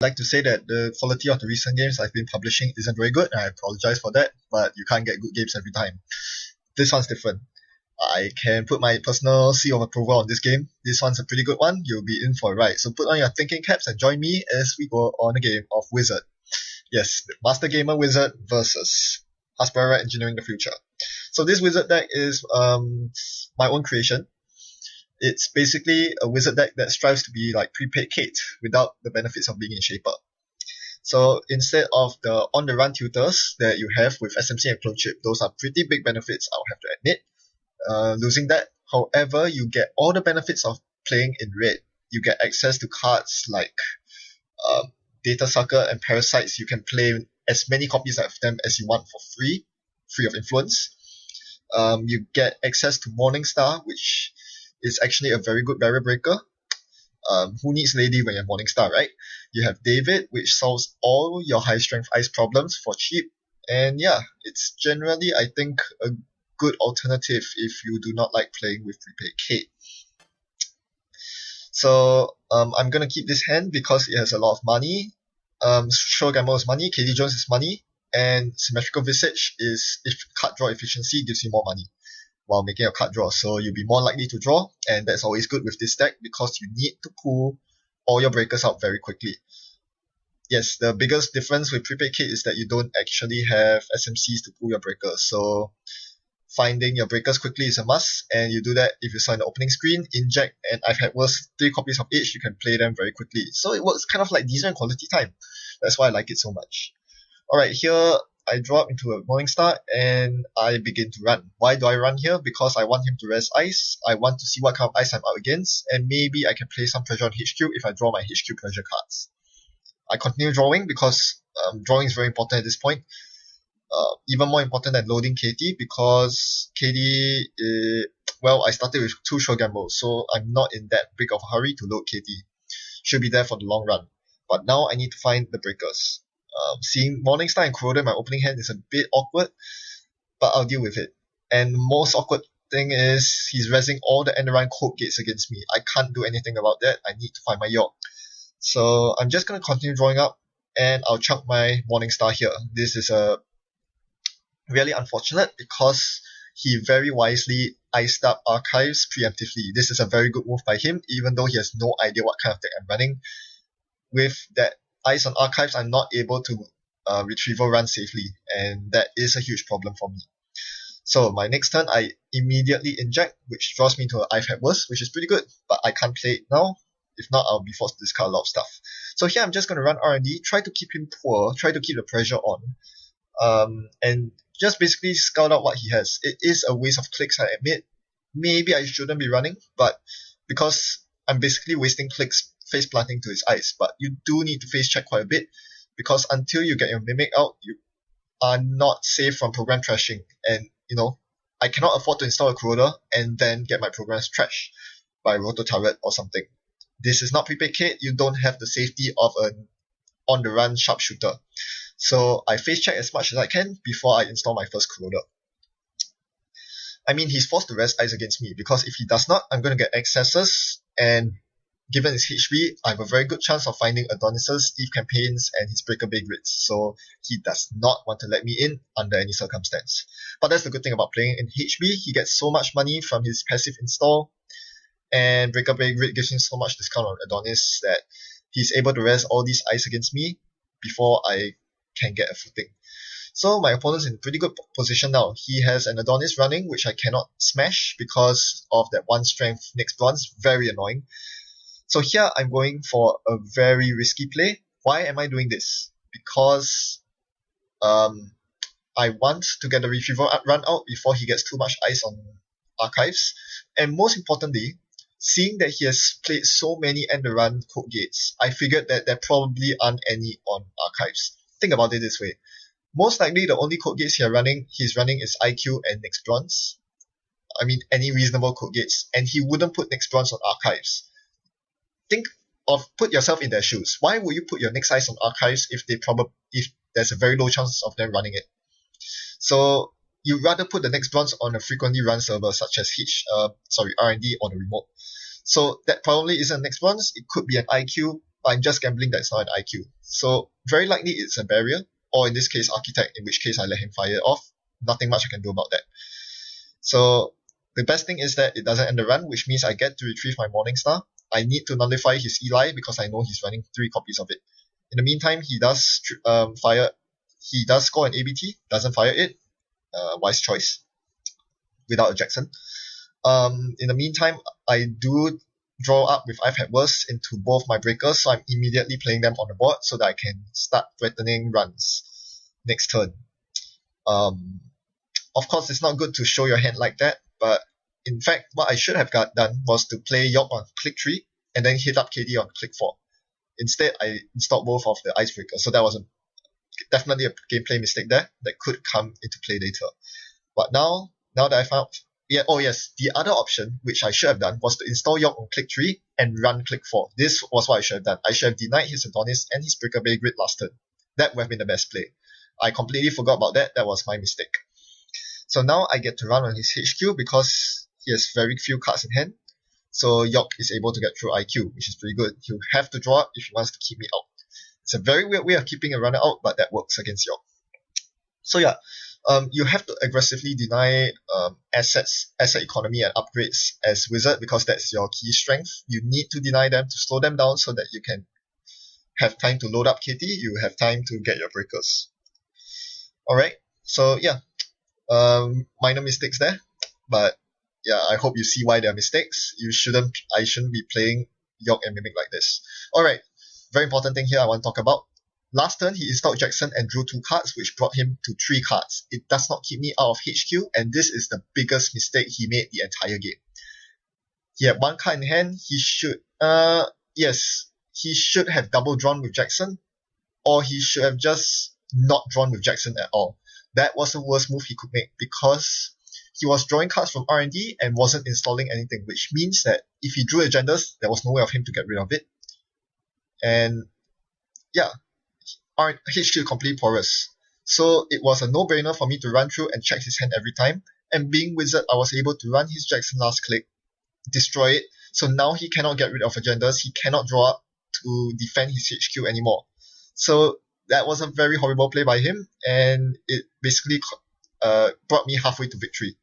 I'd like to say that the quality of the recent games I've been publishing isn't very good, and I apologize for that, but you can't get good games every time. This one's different. I can put my personal seal of approval on this game. This one's a pretty good one. You'll be in for a ride. So put on your thinking caps and join me as we go on a game of Whizzard. Yes, Master Gamer Whizzard versus Aspera Engineering the Future. So this Whizzard deck is my own creation. It's basically a Whizzard deck that strives to be like prepaid Kate without the benefits of being in Shaper. So instead of the on-the-run tutors that you have with SMC and Clone Chip, those are pretty big benefits, I'll have to admit. Losing that, however, you get all the benefits of playing in red. You get access to cards like Data Sucker and Parasites. You can play as many copies of them as you want for free of influence. You get access to Morningstar, which is actually a very good barrier breaker. Who needs Lady when you're Morningstar, right? You have David, which solves all your high strength ice problems for cheap. And yeah, it's generally, I think, a good alternative if you do not like playing with prepaid Kate. So I'm gonna keep this hand because it has a lot of money. Show Gamble is money, KD Jones is money, and Symmetrical Visage is if card draw efficiency gives you more money while making a card draw. So you'll be more likely to draw, and that's always good with this deck because you need to pull all your breakers out very quickly. Yes, the biggest difference with prepaid Kit is that you don't actually have SMCs to pull your breakers. So finding your breakers quickly is a must, and you do that if you saw in the opening screen, inject, and I've had worse 3 copies of each, you can play them very quickly. So it works kind of like decent quality time. That's why I like it so much. Alright, here I drop into a Morningstar and I begin to run. Why do I run here? Because I want him to rest ice. I want to see what kind of ice I'm up against, and maybe I can play some pressure on HQ if I draw my HQ pressure cards. I continue drawing because drawing is very important at this point. Even more important than loading KT because KD, I started with 2 Show Gambles, so I'm not in that big of a hurry to load KT. Should be there for the long run. But now I need to find the breakers. Seeing Morningstar and Corroder in my opening hand is a bit awkward, but I'll deal with it. And the most awkward thing is he's rezzing all the end around code gates against me. I can't do anything about that. I need to find my York. So I'm just going to continue drawing up, and I'll chunk my Morningstar here. This is a really unfortunate because he very wisely iced up archives preemptively. This is a very good move by him, even though he has no idea what kind of deck I'm running. With that ice on archives, I'm not able to retrieval run safely, and that is a huge problem for me. So my next turn, I immediately inject, which draws me to an I've had worse, which is pretty good, but I can't play it now. If not, I'll be forced to discard a lot of stuff. So here I'm just going to run R&D, try to keep him poor, try to keep the pressure on, and just basically scout out what he has. It is a waste of clicks, I admit. Maybe I shouldn't be running, but because I'm basically wasting clicks face planting to his ice, but you do need to face check quite a bit because until you get your Mimic out, you are not safe from program trashing. And, I cannot afford to install a Corroder and then get my programs trashed by Roto Turret or something. This is not prepaid Kit. You don't have the safety of an on-the-run sharpshooter. So I face check as much as I can before I install my first Corroder. I mean, he's forced to rest ice against me because if he does not, I'm going to get excesses, and given his HP, I have a very good chance of finding Adonis's Steve campaigns and his Breaker Bay grids, so he does not want to let me in under any circumstance. But that's the good thing about playing in HB, he gets so much money from his passive install, and Breaker Bay grid gives him so much discount on Adonis that he's able to rest all these ice against me before I can get a footing. So my opponent's in a pretty good position now. He has an Adonis running, which I cannot smash because of that 1 strength next bronze, very annoying. So here I'm going for a very risky play. Why am I doing this? Because I want to get the retrieval run out before he gets too much ice on archives. And most importantly, seeing that he has played so many end run code gates, I figured that there probably aren't any on archives. Think about it this way. Most likely the only code gates he's running is IQ and next bronze. I mean any reasonable code gates, and he wouldn't put next bronze on archives. Put yourself in their shoes. Why would you put your next ice on archives if there's a very low chance of them running it? So you'd rather put the next bronze on a frequently run server such as R&D on a remote. So that probably isn't next bronze. It could be an IQ, but I'm just gambling that it's not an IQ. So very likely it's a barrier, or in this case architect, in which case I let him fire it off. Nothing much I can do about that. So the best thing is that it doesn't end the run, which means I get to retrieve my Morningstar. I need to nullify his Eli because I know he's running 3 copies of it. In the meantime, he does score an ABT, doesn't fire it. Wise choice. Without a Jackson. In the meantime, I do draw up with I've had worse into both my breakers, so I'm immediately playing them on the board so that I can start threatening runs next turn. Of course, it's not good to show your hand like that, but in fact, what I should have done was to play York on click 3 and then hit up KD on click 4. Instead, I installed both of the icebreakers, so that was definitely a gameplay mistake there that could come into play later. But now that I found, the other option, which I should have done, was to install York on click 3 and run click 4. This was what I should have done. I should have denied his Adonis and his Breaker Bay Grid last turn. That would have been the best play. I completely forgot about that. That was my mistake. So now I get to run on his HQ because he has very few cards in hand. So York is able to get through IQ, which is pretty good. He'll have to draw up if he wants to keep me out. It's a very weird way of keeping a runner out, but that works against York. So yeah, you have to aggressively deny asset economy and upgrades as Whizzard because that's your key strength. You need to deny them to slow them down so that you can have time to load up KT, you have time to get your breakers. Alright, so yeah, minor mistakes there, but yeah, I hope you see why they are mistakes. I shouldn't be playing York and Mimic like this. Alright, very important thing here I want to talk about. Last turn, he installed Jackson and drew 2 cards, which brought him to 3 cards. It does not keep me out of HQ, and this is the biggest mistake he made the entire game. He had 1 card in hand. He should have double drawn with Jackson, or he should have just not drawn with Jackson at all. That was the worst move he could make because he was drawing cards from R&D and wasn't installing anything, which means that if he drew agendas, there was no way of him to get rid of it. And yeah, HQ completely porous. So it was a no-brainer for me to run through and check his hand every time. And being Whizzard, I was able to run his Jackson last click, destroy it. So now he cannot get rid of agendas. He cannot draw up to defend his HQ anymore. So that was a very horrible play by him, and it basically brought me halfway to victory.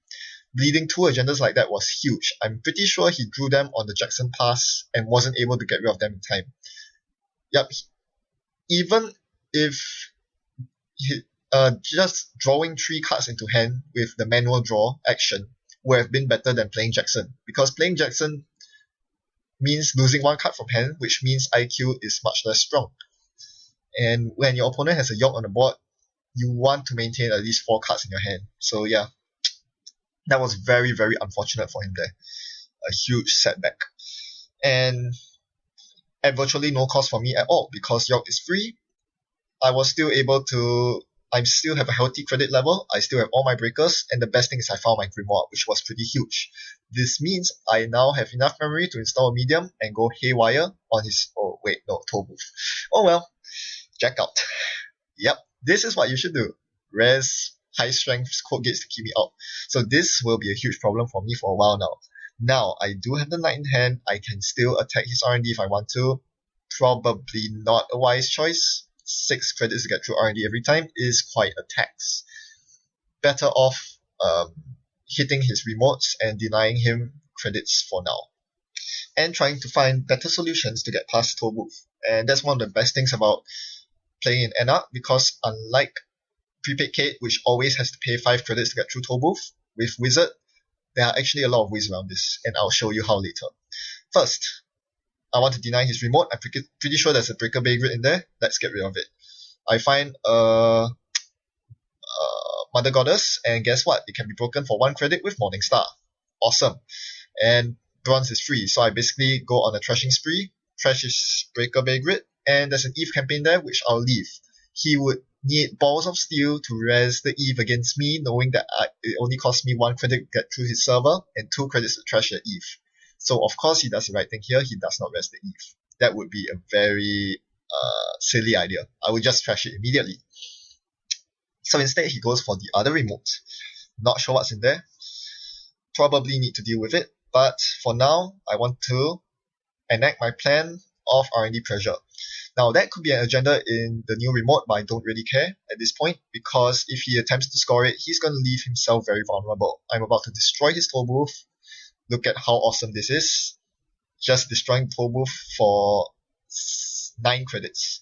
Bleeding 2 agendas like that was huge. I'm pretty sure he drew them on the Jackson pass and wasn't able to get rid of them in time. Yep. Even if just drawing 3 cards into hand with the manual draw action would have been better than playing Jackson, because playing Jackson means losing 1 card from hand, which means IQ is much less strong. And when your opponent has a York on the board, you want to maintain at least 4 cards in your hand. So yeah, that was very, very unfortunate for him there. A huge setback. And at virtually no cost for me at all, because York is free. I still have a healthy credit level, I still have all my breakers, and the best thing is I found my Grimoire, which was pretty huge. This means I now have enough memory to install a medium and go haywire on his... toe booth. Oh well, jack out. Yep, this is what you should do. Res high strength code gates to keep me out. So this will be a huge problem for me for a while now. Now, I do have the knight in hand, I can still attack his R&D if I want to. Probably not a wise choice. 6 credits to get through R&D every time is quite a tax. Better off hitting his remotes and denying him credits for now. And trying to find better solutions to get past Toe Booth. And that's one of the best things about playing in NR, because unlike Prepaid Kate, which always has to pay 5 credits to get through Toe Booth, with Whizzard, there are actually a lot of ways around this, and I'll show you how later. First, I want to deny his remote. I'm pretty sure there's a Breaker Bay Grid in there. Let's get rid of it. I find Mother Goddess, and guess what? It can be broken for 1 credit with Morningstar. Awesome. And bronze is free, so I basically go on a trashing spree, trash his Breaker Bay Grid, and there's an Eve campaign there, which I'll leave. He would need balls of steel to res the Eve against me, knowing that it only costs me 1 credit to get through his server, and 2 credits to trash the Eve. So of course he does the right thing here, he does not res the Eve. That would be a very silly idea. I would just trash it immediately. So instead he goes for the other remote. Not sure what's in there. Probably need to deal with it. But for now, I want to enact my plan of R&D pressure. Now, that could be an agenda in the new remote, but I don't really care at this point, because if he attempts to score it, he's going to leave himself very vulnerable. I'm about to destroy his toll booth. Look at how awesome this is. Just destroying toll booth for 9 credits.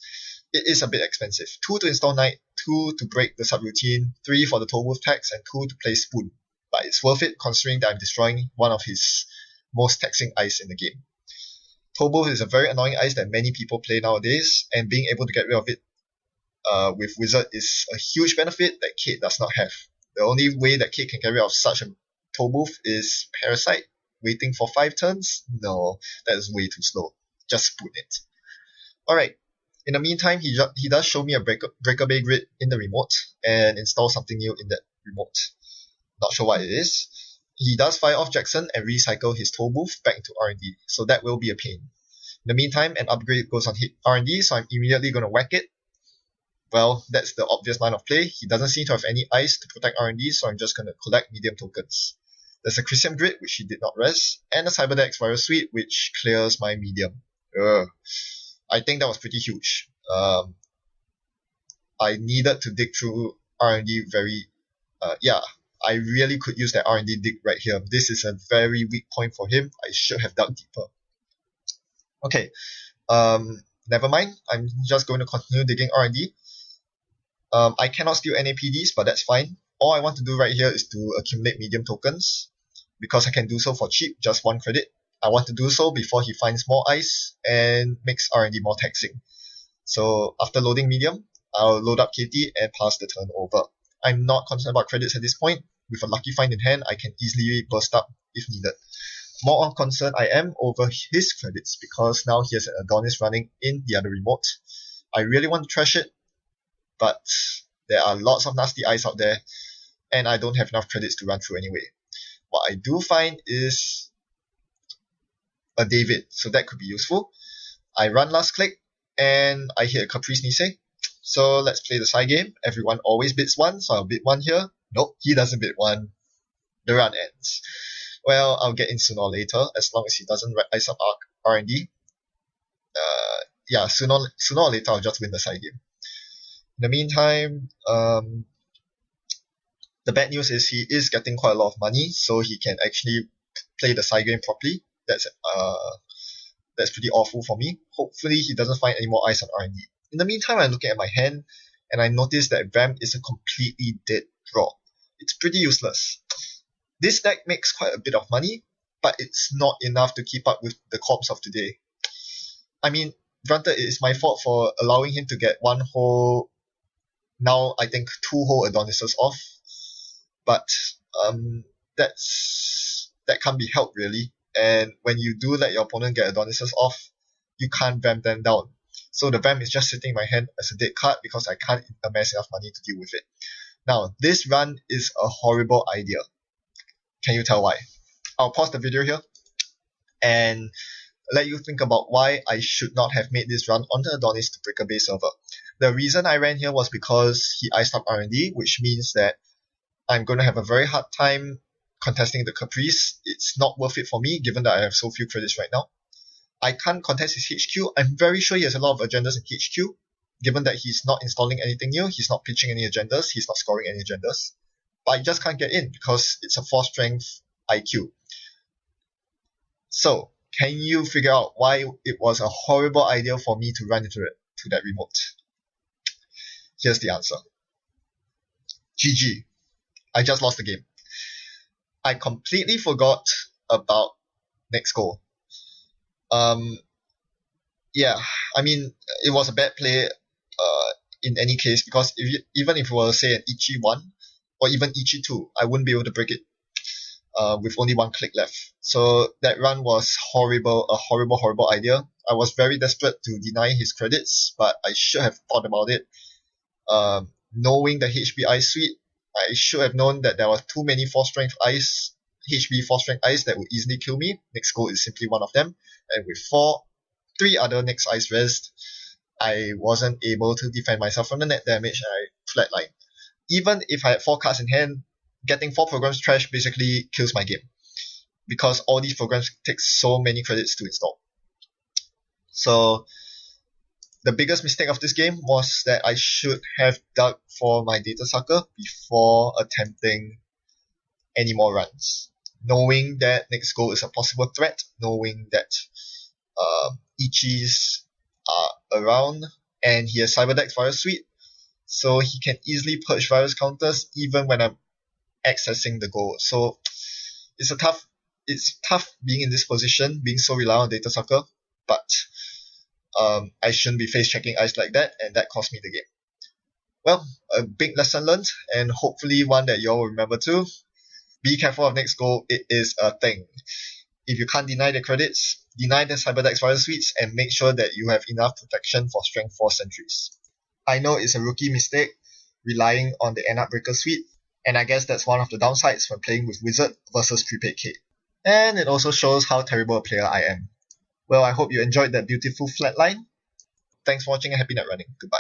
It is a bit expensive. 2 to install Knight, 2 to break the subroutine, 3 for the toll booth tax, and 2 to play Spoon. But it's worth it considering that I'm destroying one of his most taxing ice in the game. Toll booth is a very annoying ice that many people play nowadays, and being able to get rid of it with Whizzard is a huge benefit that Kate does not have. The only way that Kate can get rid of such a toll booth is Parasite. Waiting for 5 turns? No, that is way too slow. Just Spoon it. Alright, in the meantime, he does show me a Breaker Bay grid in the remote and install something new in that remote. Not sure what it is. He does fire off Jackson and recycle his toll booth back into R&D, so that will be a pain. In the meantime, an upgrade goes on R&D, so I'm immediately going to whack it. Well, that's the obvious line of play. He doesn't seem to have any ice to protect R&D, so I'm just going to collect medium tokens. There's a Chrysium Grid, which he did not res, and a Cyberdex Virus Suite, which clears my medium. I think that was pretty huge. I needed to dig through R&D very... I really could use that R&D dig right here. This is a very weak point for him. I should have dug deeper. Okay, never mind. I'm just going to continue digging R&D. I cannot steal NAPDs, but that's fine. All I want to do right here is to accumulate medium tokens, because I can do so for cheap, just 1 credit. I want to do so before he finds more ice and makes R&D more taxing. So after loading medium, I'll load up KT and pass the turn over. I'm not concerned about credits at this point. With a lucky find in hand, I can easily burst up if needed. More concerned I am over his credits, because now he has an Adonis running in the other remote. I really want to trash it, but there are lots of nasty ice out there, and I don't have enough credits to run through anyway. What I do find is a David, so that could be useful. I run last click, and I hit a Caprice Nisei. So let's play the side game. Everyone always bids 1, so I'll bid 1 here. Nope, he doesn't bid 1. The run ends. Well, I'll get in sooner or later, as long as he doesn't ice up R&D. Sooner or later I'll just win the side game. In the meantime, the bad news is he is getting quite a lot of money, so he can actually play the side game properly. That's pretty awful for me. Hopefully he doesn't find any more ice on R&D. In the meantime, I'm looking at my hand, and I notice that Vamp is a completely dead draw. It's pretty useless. This deck makes quite a bit of money, but it's not enough to keep up with the comps of today. I mean, granted, it is my fault for allowing him to get 1 whole, now I think 2 whole Adonises off, but that can't be helped really. And when you do let your opponent get Adonises off, you can't Vamp them down. So the Vamp is just sitting in my hand as a dead card because I can't amass enough money to deal with it. Now, this run is a horrible idea. Can you tell why? I'll pause the video here and let you think about why I should not have made this run on the Adonis to Breaker Bay server. The reason I ran here was because he iced up R&D, which means that I'm going to have a very hard time contesting the Caprice. It's not worth it for me given that I have so few credits right now. I can't contest his HQ. I'm very sure he has a lot of agendas in HQ, given that he's not installing anything new, he's not pitching any agendas, he's not scoring any agendas. But I just can't get in because it's a 4-strength IQ. So, can you figure out why it was a horrible idea for me to run into that remote? Here's the answer. GG. I just lost the game. I completely forgot about next goal. I mean, it was a bad play in any case, because even if it was, say, an Ichi 1 or even Ichi 2, I wouldn't be able to break it with only 1 click left. So that run was horrible, a horrible idea. I was very desperate to deny his credits, but I should have thought about it. Knowing the HB Ice suite, I should have known that there was too many 4-strength ice, HB 4-strength ice that would easily kill me. Next goal is simply one of them. And with 3 other next ice rest, I wasn't able to defend myself from the net damage and I flatlined. Even if I had 4 cards in hand, getting 4 programs trash basically kills my game, because all these programs take so many credits to install. So The biggest mistake of this game was that I should have dug for my data sucker before attempting any more runs. Knowing that next goal is a possible threat, knowing that Ichis are around, and he has Cyberdeck's Virus Suite, so he can easily purge virus counters even when I'm accessing the goal. So it's tough being in this position, being so reliant on data sucker, but I shouldn't be face checking ice like that, and that cost me the game. Well, a big lesson learned, and hopefully one that you all will remember too. Be careful of next goal, it is a thing. If you can't deny the credits, deny the Cyberdeck's Virus Suites, and make sure that you have enough protection for Strength 4 sentries. I know it's a rookie mistake, relying on the End-Up Breaker Suite, and I guess that's one of the downsides when playing with Whizzard versus prepaid Kate. And it also shows how terrible a player I am. Well, I hope you enjoyed that beautiful flatline. Thanks for watching and happy net running. Goodbye.